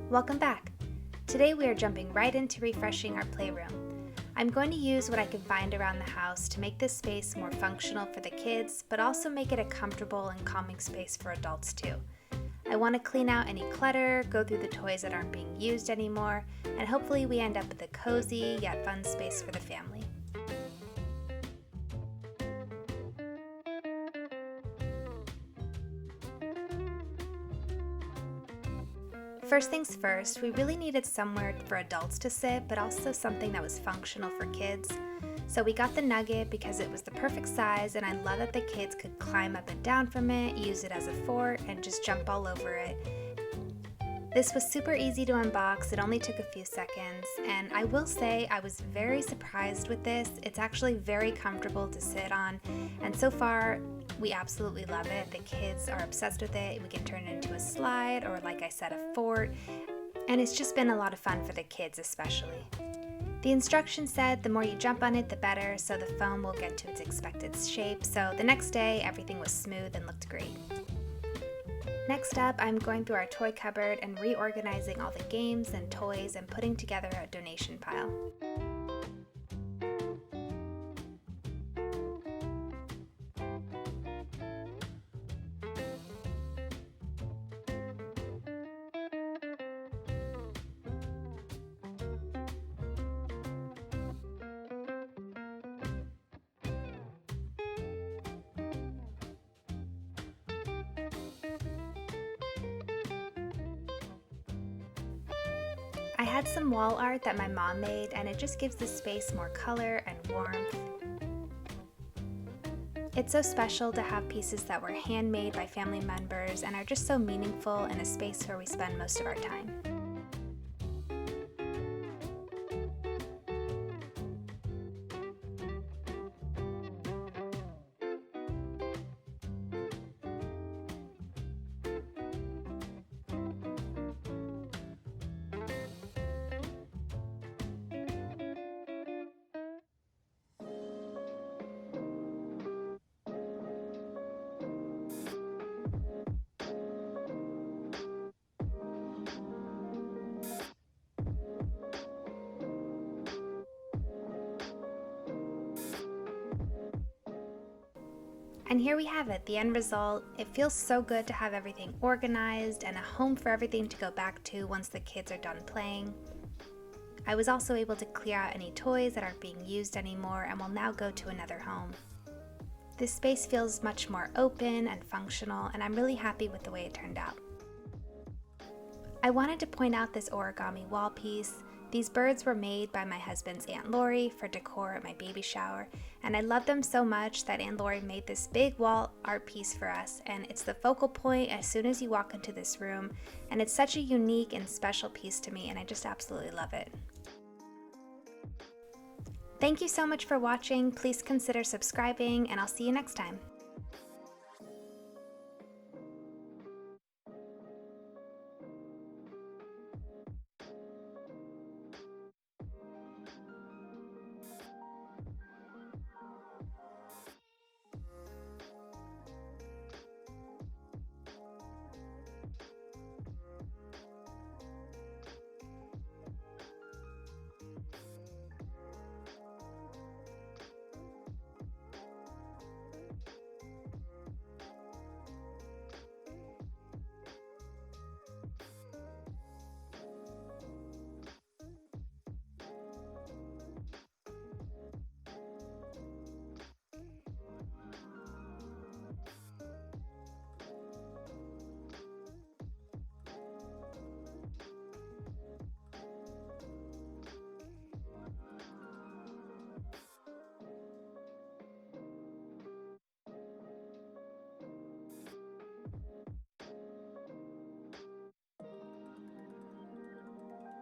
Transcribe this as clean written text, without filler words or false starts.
Welcome back! Today we are jumping right into refreshing our playroom. I'm going to use what I can find around the house to make this space more functional for the kids, but also make it a comfortable and calming space for adults too. I want to clean out any clutter, go through the toys that aren't being used anymore, and hopefully we end up with a cozy yet fun space for the family. First things first, we really needed somewhere for adults to sit, but also something that was functional for kids. So we got the Nugget because it was the perfect size, and I love that the kids could climb up and down from it, use it as a fort, and just jump all over it. This was super easy to unbox, it only took a few seconds, and I will say I was very surprised with this. It's actually very comfortable to sit on, and so far we absolutely love it. The kids are obsessed with it. We can turn it into a slide or, like I said, a fort, and it's just been a lot of fun for the kids especially. The instructions said the more you jump on it, the better, so the foam will get to its expected shape. So the next day, everything was smooth and looked great. Next up, I'm going through our toy cupboard and reorganizing all the games and toys and putting together a donation pile. I had some wall art that my mom made, and it just gives the space more color and warmth. It's so special to have pieces that were handmade by family members and are just so meaningful in a space where we spend most of our time. And here we have it, the end result. It feels so good to have everything organized and a home for everything to go back to once the kids are done playing. I was also able to clear out any toys that aren't being used anymore and will now go to another home. This space feels much more open and functional, and I'm really happy with the way it turned out. I wanted to point out this origami wall piece. These birds were made by my husband's Aunt Lori for decor at my baby shower, and I love them so much that Aunt Lori made this big wall art piece for us, and it's the focal point as soon as you walk into this room, and it's such a unique and special piece to me, and I just absolutely love it. Thank you so much for watching. Please consider subscribing, and I'll see you next time.